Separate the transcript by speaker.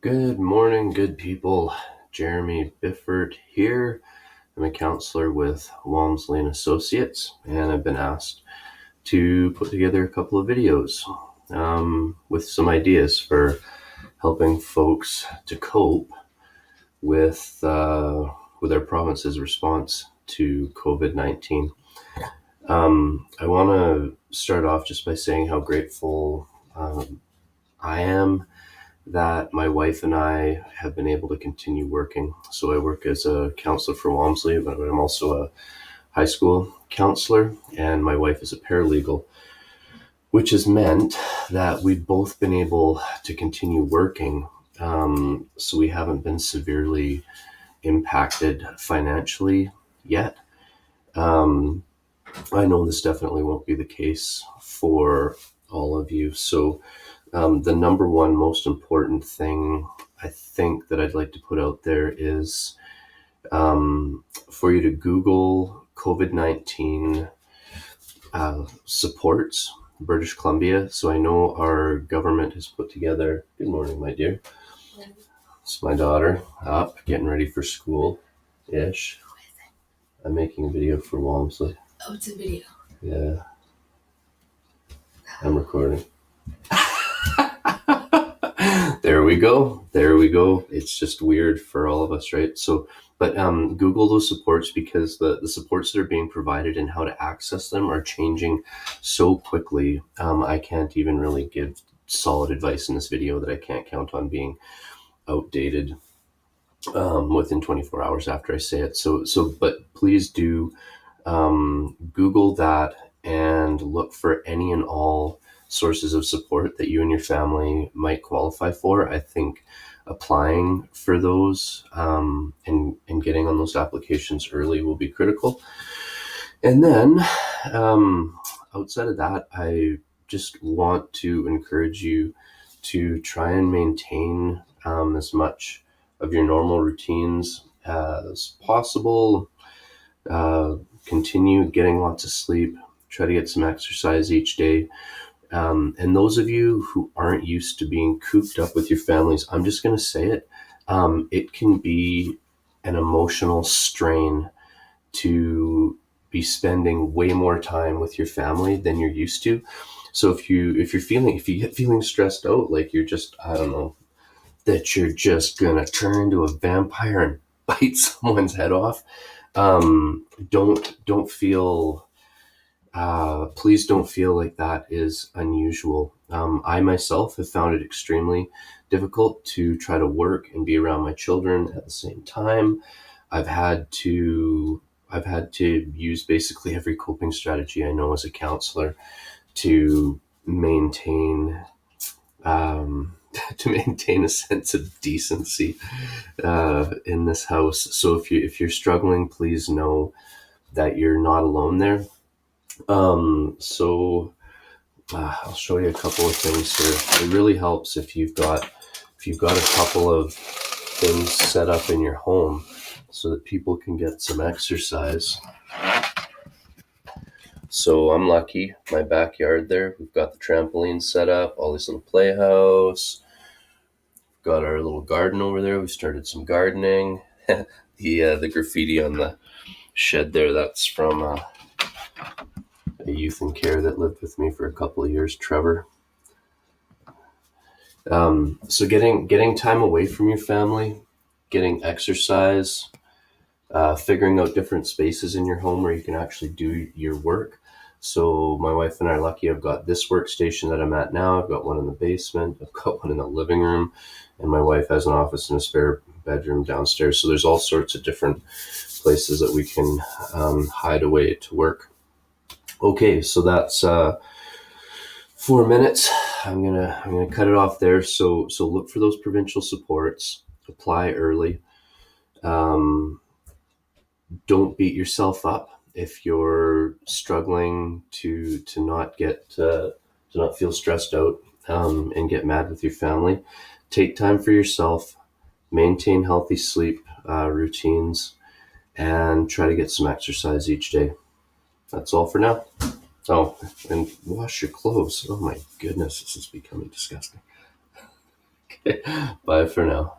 Speaker 1: Good morning, good people. Jeremy Bifford here. I'm a counselor with Walmsely and Associates, and I've been asked to put together a couple of videos with some ideas for helping folks to cope with our province's response to COVID-19. I want to start off just by saying how grateful I am that my wife and I have been able to continue working. So I work as a counselor for Walmsley, but I'm also a high school counselor, and my wife is a paralegal, which has meant that we've both been able to continue working. So we haven't been severely impacted financially yet. Um, I know this definitely won't be the case for all of you. So the number one most important thing I think that I'd like to put out there is for you to Google COVID-19 supports British Columbia. So I know our government has put together, good morning, my dear. It's my daughter up, getting ready for school-ish. I'm making a video for Walmsley.
Speaker 2: Oh, it's a video.
Speaker 1: Yeah. I'm recording. There we go. It's just weird for all of us, right? So, but Google those supports, because the supports that are being provided and how to access them are changing so quickly. I can't even really give solid advice in this video that I can't count on being outdated within 24 hours after I say it. But please do Google that and look for any and all sources of support that you and your family might qualify for. I think applying for those and getting on those applications early will be critical. And then outside of that, I just want to encourage you to try and maintain as much of your normal routines as possible. Continue getting lots of sleep, try to get some exercise each day. And those of you who aren't used to being cooped up with your families, I'm just going to say it. It can be an emotional strain to be spending way more time with your family than you're used to. So if you get feeling stressed out, like you're just, I don't know, that you're just gonna turn into a vampire and bite someone's head off, don't feel please don't feel like that is unusual. I myself have found it extremely difficult to try to work and be around my children at the same time. I've had to use basically every coping strategy I know as a counselor to maintain a sense of decency in this house. So if you're struggling, please know that you're not alone there. I'll show you a couple of things here. It really helps if you've got a couple of things set up in your home so that people can get some exercise. So I'm lucky, my backyard there, we've got the trampoline set up, all this little playhouse. We've got our little garden over there. We started some gardening. The graffiti on the shed there, that's from a youth in care that lived with me for a couple of years, Trevor. So getting time away from your family, getting exercise, figuring out different spaces in your home where you can actually do your work. So my wife and I are lucky. I've got this workstation that I'm at now. I've got one in the basement. I've got one in the living room, and my wife has an office and a spare bedroom downstairs. So there's all sorts of different places that we can hide away to work. Okay, so that's 4 minutes. I'm gonna cut it off there. So look for those provincial supports. Apply early. Don't beat yourself up if you're struggling to not feel stressed out and get mad with your family. Take time for yourself. Maintain healthy sleep routines, and try to get some exercise each day. That's all for now. Oh, and wash your clothes. Oh my goodness, this is becoming disgusting. Bye for now.